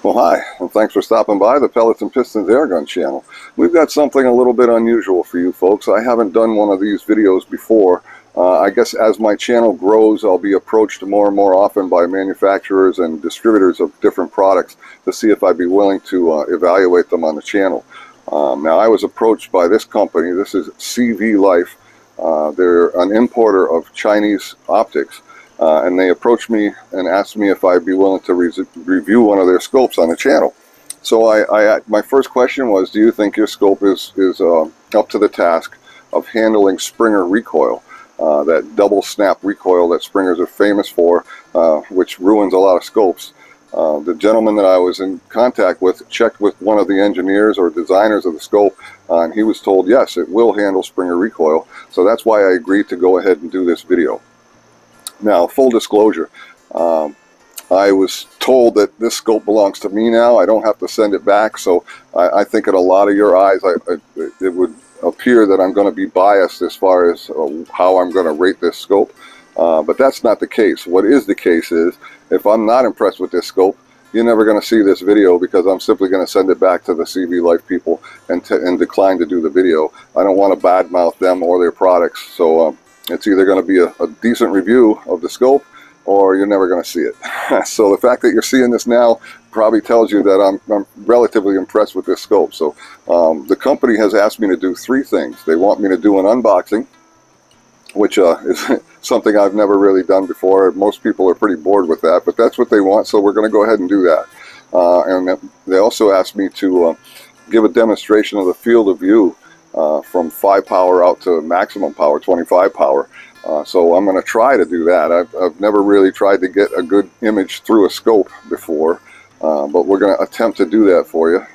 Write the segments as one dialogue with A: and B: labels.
A: Well, hi, and thanks for stopping by the Pellets and Pistons Airgun channel. We've got something a little bit unusual for you folks. I haven't done one of these videos before. I guess as my channel grows, I'll be approached more and more often by manufacturers and distributors of different products to see if I'd be willing to evaluate them on the channel. Now, I was approached by this company. This is CVLife. They're an importer of Chinese optics. And they approached me and asked me if I'd be willing to review one of their scopes on the channel. So my first question was, do you think your scope is up to the task of handling Springer recoil, that double snap recoil that Springers are famous for, which ruins a lot of scopes? The gentleman that I was in contact with checked with one of the engineers or designers of the scope, and he was told, yes, it will handle Springer recoil. So that's why I agreed to go ahead and do this video. Now, full disclosure, I was told that this scope belongs to me now. I don't have to send it back, so I think in a lot of your eyes, it would appear that I'm going to be biased as far as how I'm going to rate this scope. But that's not the case. What is the case is, if I'm not impressed with this scope, you're never going to see this video because I'm simply going to send it back to the CVLife people and decline to do the video. I don't want to badmouth them or their products, so it's either going to be a decent review of the scope or you're never going to see it. So the fact that you're seeing this now probably tells you that I'm relatively impressed with this scope. So the company has asked me to do three things. They want me to do an unboxing, which is something I've never really done before. Most people are pretty bored with that, but that's what they want, so we're going to go ahead and do that. And they also asked me to give a demonstration of the field of view from 5 power out to maximum power, 25 power. So I'm going to try to do that. I've never really tried to get a good image through a scope before, but we're going to attempt to do that for you.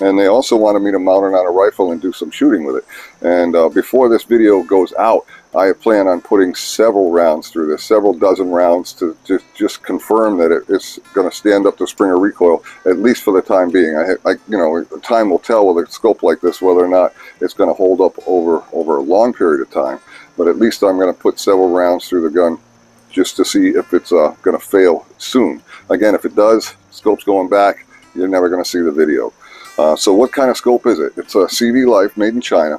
A: And they also wanted me to mount it on a rifle and do some shooting with it. And before this video goes out, I plan on putting several rounds through this, several dozen rounds, to just confirm that it's going to stand up to Springer recoil, at least for the time being. You know, time will tell with a scope like this whether or not it's going to hold up over a long period of time. But at least I'm going to put several rounds through the gun just to see if it's going to fail soon. Again, if it does, scope's going back, you're never going to see the video. So what kind of scope is it? It's a CVLife made in China.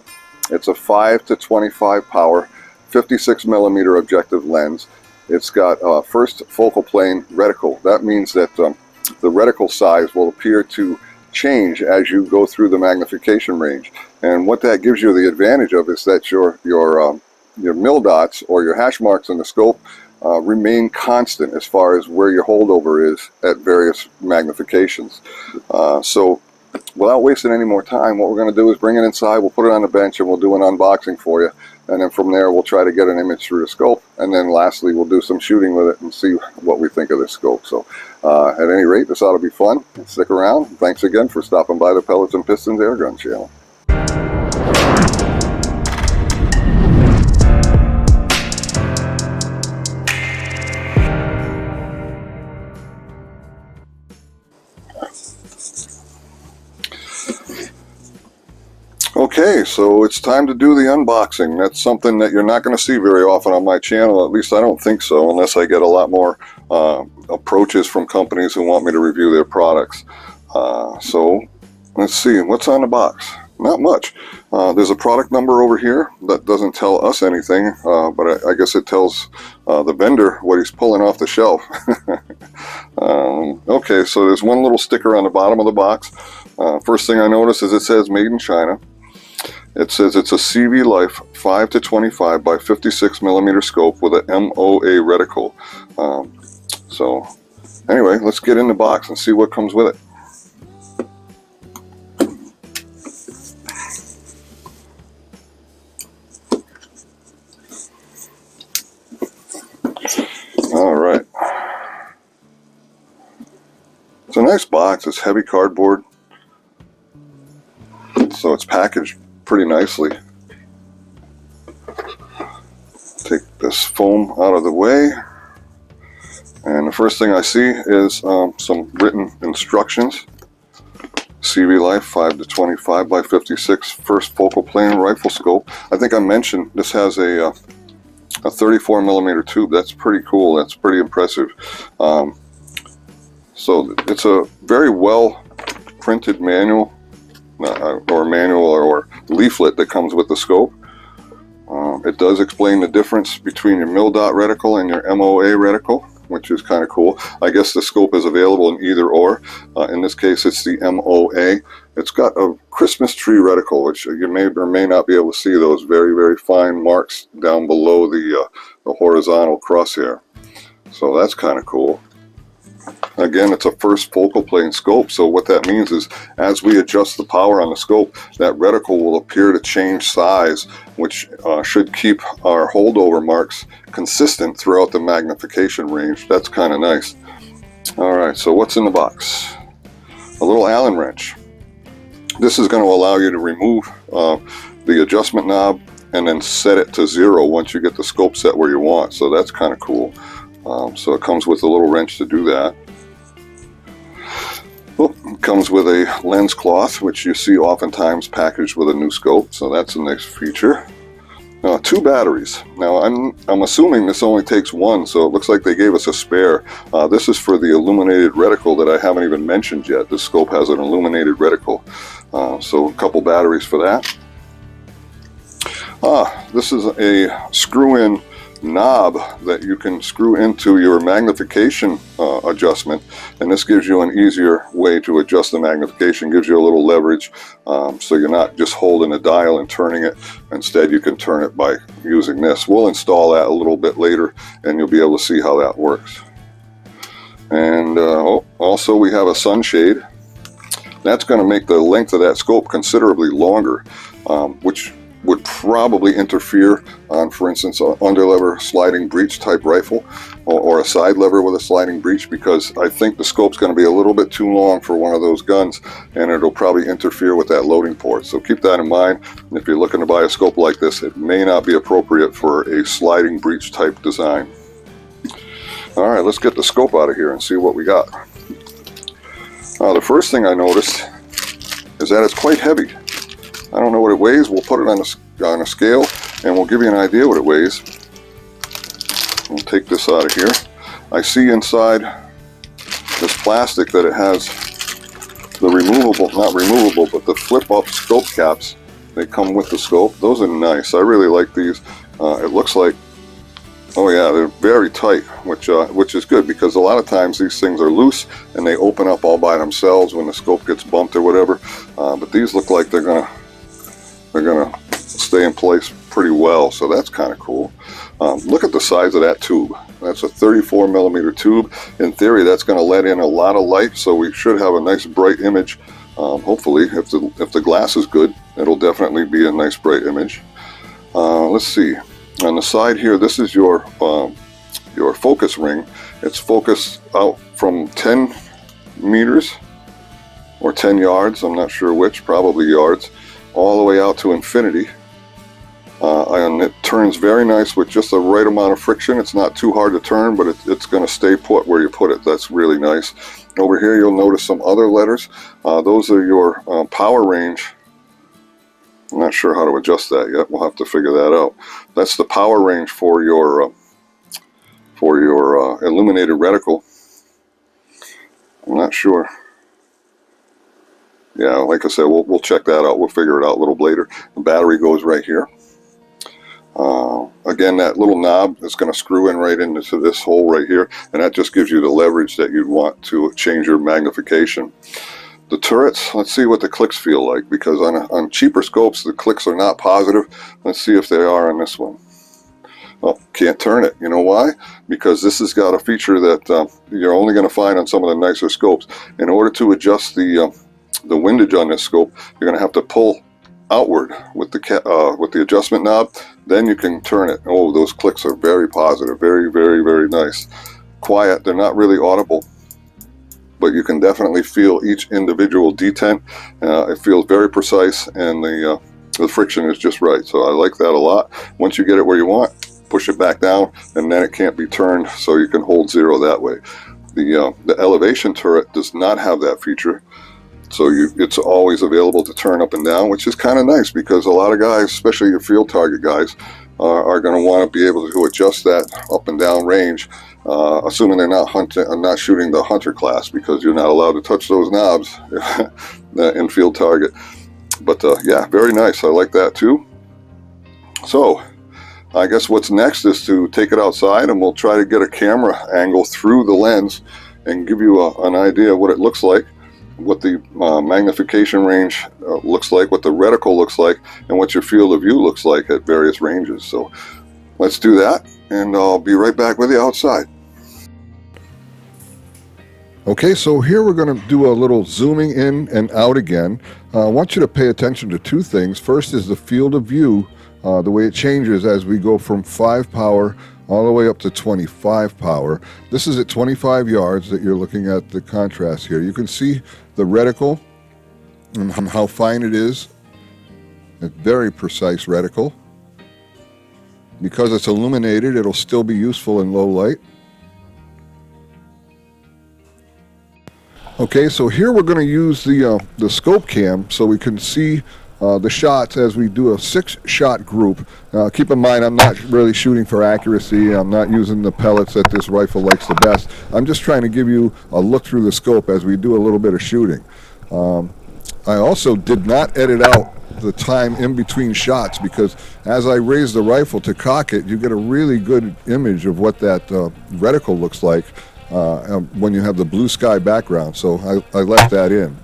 A: It's a 5 to 25 power, 56 millimeter objective lens. It's got first focal plane reticle. That means that the reticle size will appear to change as you go through the magnification range. And what that gives you the advantage of is that your mil dots or your hash marks in the scope remain constant as far as where your holdover is at various magnifications. So without wasting any more time, what we're going to do is bring it inside, we'll put it on the bench, and we'll do an unboxing for you. And then from there, we'll try to get an image through the scope. And then lastly, we'll do some shooting with it and see what we think of this scope. So at any rate, this ought to be fun. Stick around. Thanks again for stopping by the Pellets and Pistons Airgun channel. Okay, so it's time to do the unboxing. That's something that you're not going to see very often on my channel. At least I don't think so, unless I get a lot more approaches from companies who want me to review their products. So let's see, what's on the box? Not much. There's a product number over here that doesn't tell us anything, but I guess it tells the vendor what he's pulling off the shelf. Okay, so there's one little sticker on the bottom of the box. First thing I notice is it says made in China. It says it's a CVLife 5 to 25 by 56 millimeter scope with an MOA reticle. So anyway, let's get in the box and see what comes with it. All right. It's a nice box. It's heavy cardboard, so it's packaged pretty nicely. Take this foam out of the way, and the first thing I see is some written instructions. CVLife 5 to 25 by 56 first focal plane rifle scope. I think I mentioned this has a 34 millimeter tube. That's pretty cool. That's pretty impressive. So it's a very well printed manual, or leaflet that comes with the scope. It does explain the difference between your mil dot reticle and your MOA reticle, which is kind of cool. I guess the scope is available in either or. In this case, it's the MOA. It's got a Christmas tree reticle, which you may or may not be able to see those very, very fine marks down below the horizontal crosshair. So that's kind of cool. Again, it's a first focal plane scope, so what that means is as we adjust the power on the scope, that reticle will appear to change size, which should keep our holdover marks consistent throughout the magnification range. That's kind of nice. Alright, so what's in the box? A little Allen wrench. This is going to allow you to remove the adjustment knob and then set it to 0 once you get the scope set where you want, so that's kind of cool. So it comes with a little wrench to do that. It comes with a lens cloth, which you see oftentimes packaged with a new scope, so that's a nice feature. 2 batteries. Now I'm assuming this only takes one, so it looks like they gave us a spare. This is for the illuminated reticle that I haven't even mentioned yet. This scope has an illuminated reticle, so a couple batteries for that. This is a screw-in knob that you can screw into your magnification adjustment, and this gives you an easier way to adjust the magnification, gives you a little leverage, so you're not just holding a dial and turning it. Instead, you can turn it by using this. We'll install that a little bit later and you'll be able to see how that works. And also we have a sunshade. That's going to make the length of that scope considerably longer, which would probably interfere on, for instance, an underlever sliding breech type rifle, or a side lever with a sliding breech, because I think the scope's going to be a little bit too long for one of those guns, and it'll probably interfere with that loading port. So keep that in mind. If you're looking to buy a scope like this, it may not be appropriate for a sliding breech type design. All right, let's get the scope out of here and see what we got. The first thing I noticed is that it's quite heavy. I don't know what it weighs. We'll put it on a scale and we'll give you an idea what it weighs. We'll take this out of here. I see inside this plastic that it has the removable, not removable, but the flip up scope caps. They come with the scope. Those are nice. I really like these. It looks like, oh yeah, they're very tight, which is good, because a lot of times these things are loose and they open up all by themselves when the scope gets bumped or whatever. But these look like they're gonna stay in place pretty well, so that's kind of cool. Look at the size of that tube. That's a 34 millimeter tube. In theory, that's going to let in a lot of light, so we should have a nice bright image. Hopefully, if the glass is good, it'll definitely be a nice bright image. Let's see. On the side here, this is your focus ring. It's focused out from 10 meters or 10 yards. I'm not sure which, probably yards, all the way out to infinity. And it turns very nice with just the right amount of friction. It's not too hard to turn, but it's going to stay put where you put it. That's really nice. Over here you'll notice some other letters. Those are your power range. I'm not sure how to adjust that yet. We'll have to figure that out. That's the power range for your illuminated reticle. I'm not sure. Yeah, like I said, we'll check that out. We'll figure it out a little later. The battery goes right here. Again, that little knob is going to screw in right into this hole right here, and that just gives you the leverage that you'd want to change your magnification. The turrets, let's see what the clicks feel like, because on cheaper scopes the clicks are not positive. Let's see if they are on this one. Oh, can't turn it. You know why? Because this has got a feature that you're only going to find on some of the nicer scopes. In order to adjust the windage on this scope, you're going to have to pull outward with the adjustment knob. Then you can turn it. Oh, those clicks are very positive. Very, very, very nice. Quiet. They're not really audible, but you can definitely feel each individual detent. It feels very precise, and the friction is just right. So I like that a lot. Once you get it where you want, push it back down, and then it can't be turned, so you can hold zero that way. The elevation turret does not have that feature, so it's always available to turn up and down, which is kind of nice, because a lot of guys, especially your field target guys, are going to want to be able to adjust that up and down range, assuming they're not shooting the hunter class, because you're not allowed to touch those knobs in field target. But yeah, very nice. I like that too. So I guess what's next is to take it outside, and we'll try to get a camera angle through the lens and give you an idea of what it looks like, what the magnification range looks like, what the reticle looks like, and what your field of view looks like at various ranges. So let's do that, and I'll be right back with you outside. Okay, so here we're going to do a little zooming in and out again. I want you to pay attention to two things. First is the field of view, the way it changes as we go from 5 power all the way up to 25 power. This is at 25 yards that you're looking at the contrast here. You can see the reticle and how fine it is. A very precise reticle. Because it's illuminated, it'll still be useful in low light. Okay, so here we're going to use the scope cam so we can see the shots as we do a 6-shot group. Keep in mind, I'm not really shooting for accuracy. I'm not using the pellets that this rifle likes the best. I'm just trying to give you a look through the scope as we do a little bit of shooting. I also did not edit out the time in between shots, because as I raise the rifle to cock it, you get a really good image of what that reticle looks like when you have the blue sky background. So I left that in.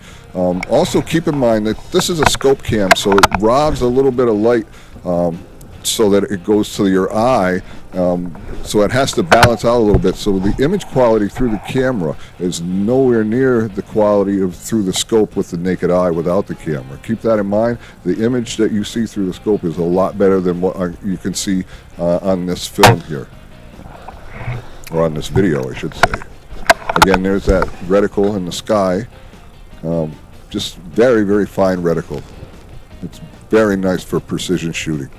A: Also keep in mind that this is a scope cam, so it robs a little bit of light so that it goes to your eye, so it has to balance out a little bit. So the image quality through the camera is nowhere near the quality of through the scope with the naked eye without the camera. Keep that in mind. The image that you see through the scope is a lot better than what you can see on this film here, or on this video I should say. Again, there's that reticle in the sky. Just very, very fine reticle. It's very nice for precision shooting.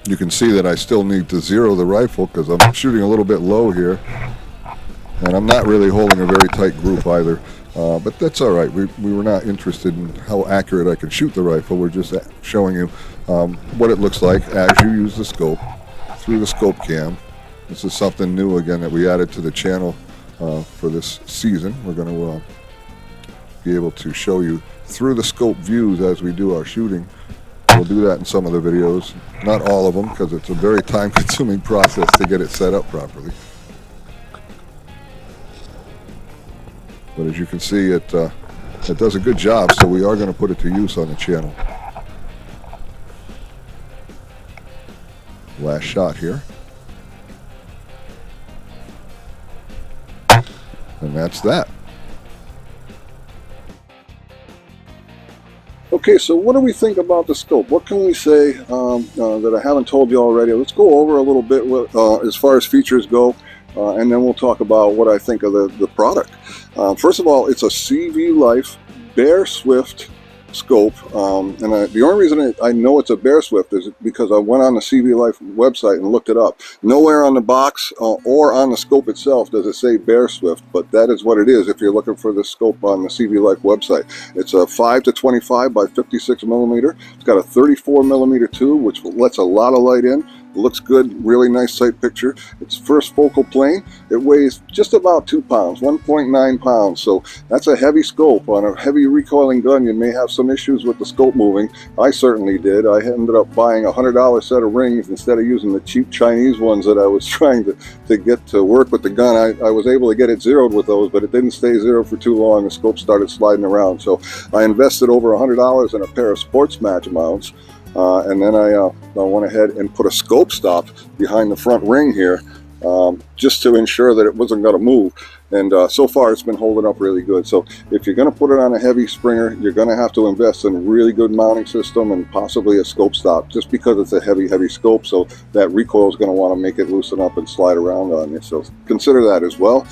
A: You can see that I still need to zero the rifle because I'm shooting a little bit low here, and I'm not really holding a very tight group either. But that's all right. We were not interested in how accurate I can shoot the rifle. We're just showing you what it looks like as you use the scope through the scope cam. This is something new again that we added to the channel for this season. We're going to be able to show you through the scope views as we do our shooting. We'll do that in some of the videos, not all of them, because it's a very time-consuming process to get it set up properly. But as you can see, it does a good job, so we are going to put it to use on the channel. Last shot here. And that's that. Okay, so what do we think about the scope? What can we say that I haven't told you already? Let's go over a little bit with, as far as features go, and then we'll talk about what I think of the product. First of all, it's a CVLife Bear Swift scope, and the only reason I know it's a Bear Swift is because I went on the CVLife website and looked it up. Nowhere on the box or on the scope itself does it say Bear Swift, but that is what it is if you're looking for the scope on the CVLife website. It's a 5-25 by 56 millimeter. It's got a 34 millimeter tube, which lets a lot of light in. Looks good, really nice sight picture. It's first focal plane. It weighs just about 2 pounds, 1.9 pounds. So that's a heavy scope. On a heavy recoiling gun, you may have some issues with the scope moving. I certainly did. I ended up buying a $100 set of rings instead of using the cheap Chinese ones that I was trying to get to work with the gun. I was able to get it zeroed with those, but it didn't stay zero for too long. The scope started sliding around. So I invested over $100 in a pair of sports match mounts. And then I went ahead and put a scope stop behind the front ring here, just to ensure that it wasn't going to move. And so far it's been holding up really good. So if you're going to put it on a heavy springer, you're going to have to invest in a really good mounting system and possibly a scope stop, just because it's a heavy scope. So that recoil is going to want to make it loosen up and slide around on you. So consider that as well.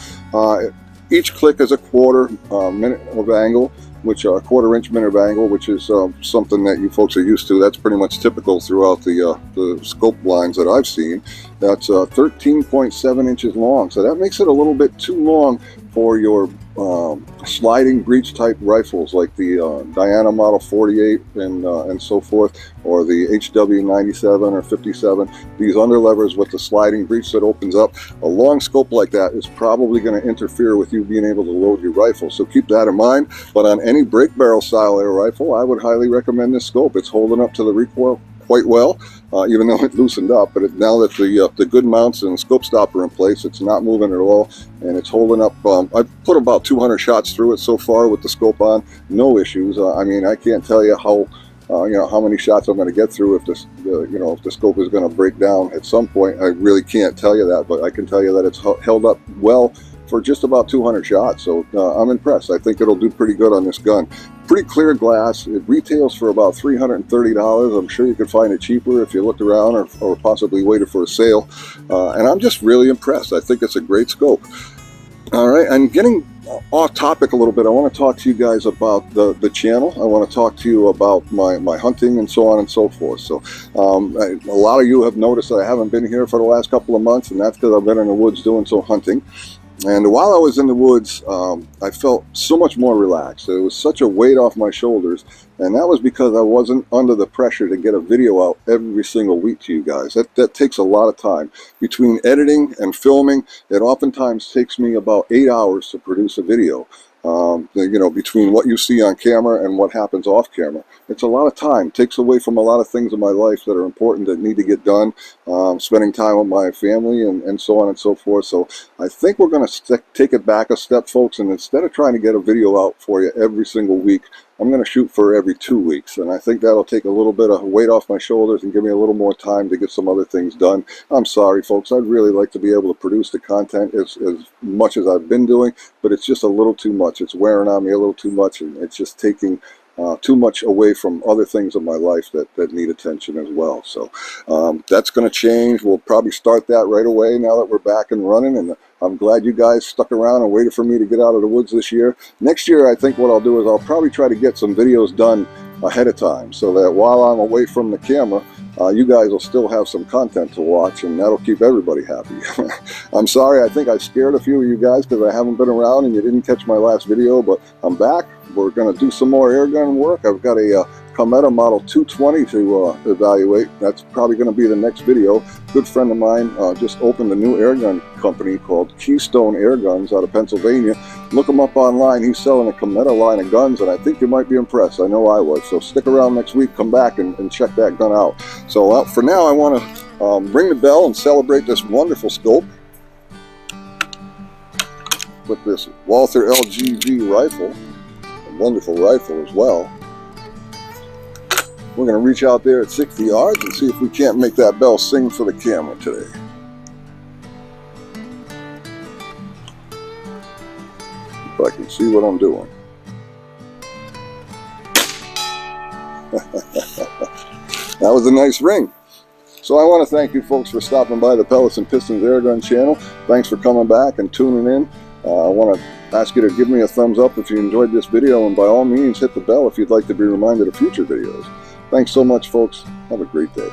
A: Each click is a quarter minute of angle, which a quarter-inch minute of angle, which is something that you folks are used to. That's pretty much typical throughout the scope lines that I've seen. That's 13.7 inches long, so that makes it a little bit too long for your sliding breech type rifles like the Diana Model 48 and so forth, or the HW 97 or 57, these underlevers with the sliding breech that opens up, a long scope like that is probably going to interfere with you being able to load your rifle. So keep that in mind. But on any break barrel style air rifle, I would highly recommend this scope. It's holding up to the recoil quite well, even though it loosened up. But now that the good mounts and scope stopper in place, it's not moving at all, and it's holding up. I've put about 200 shots through it so far with the scope on, no issues. I mean, I can't tell you how how many shots I'm going to get through if this if the scope is going to break down at some point. I really can't tell you that, but I can tell you that it's held up well for just about 200 shots. So I'm impressed. I think it'll do pretty good on this gun. Pretty clear glass. It retails for about $330. I'm sure you could find it cheaper if you looked around or possibly waited for a sale. And I'm just really impressed. I think it's a great scope. All right, and getting off topic a little bit, I want to talk to you guys about the channel. I want to talk to you about my hunting and so on and so forth. So a lot of you have noticed that I haven't been here for the last couple of months, and that's because I've been in the woods doing some hunting. And while I was in the woods, I felt so much more relaxed. It was such a weight off my shoulders, and that was because I wasn't under the pressure to get a video out every single week to you guys. That takes a lot of time. Between editing and filming, it oftentimes takes me about 8 hours to produce a video. Between what you see on camera and what happens off camera, it's a lot of time. It takes away from a lot of things in my life that are important that need to get done, spending time with my family and so on and so forth. So I think we're going to take it back a step, folks, and instead of trying to get a video out for you every single week, I'm going to shoot for every 2 weeks, and I think that'll take a little bit of weight off my shoulders and give me a little more time to get some other things done. I'm sorry, folks. I'd really like to be able to produce the content as much as I've been doing, but it's just a little too much. It's wearing on me a little too much, and it's just taking too much away from other things in my life that need attention as well. So that's going to change. We'll probably start that right away now that we're back and running, and I'm glad you guys stuck around and waited for me to get out of the woods this year. Next year, I think what I'll do is I'll probably try to get some videos done ahead of time so that while I'm away from the camera, you guys will still have some content to watch, and that'll keep everybody happy. I'm sorry, I think I scared a few of you guys because I haven't been around and you didn't catch my last video, but I'm back. We're going to do some more airgun work. I've got a Cometa Model 220 to evaluate. That's probably going to be the next video. Good friend of mine just opened a new airgun company called Keystone Airguns out of Pennsylvania. Look him up online. He's selling a Cometa line of guns, and I think you might be impressed. I know I was. So stick around next week. Come back and check that gun out. So for now, I want to ring the bell and celebrate this wonderful scope with this Walther LGV rifle. A wonderful rifle as well. We're going to reach out there at 60 yards and see if we can't make that bell sing for the camera today. If I can see what I'm doing. That was a nice ring. So I want to thank you folks for stopping by the Pellets and Pistons Airgun channel. Thanks for coming back and tuning in. I want to ask you to give me a thumbs up if you enjoyed this video, and by all means hit the bell if you'd like to be reminded of future videos. Thanks so much, folks. Have a great day.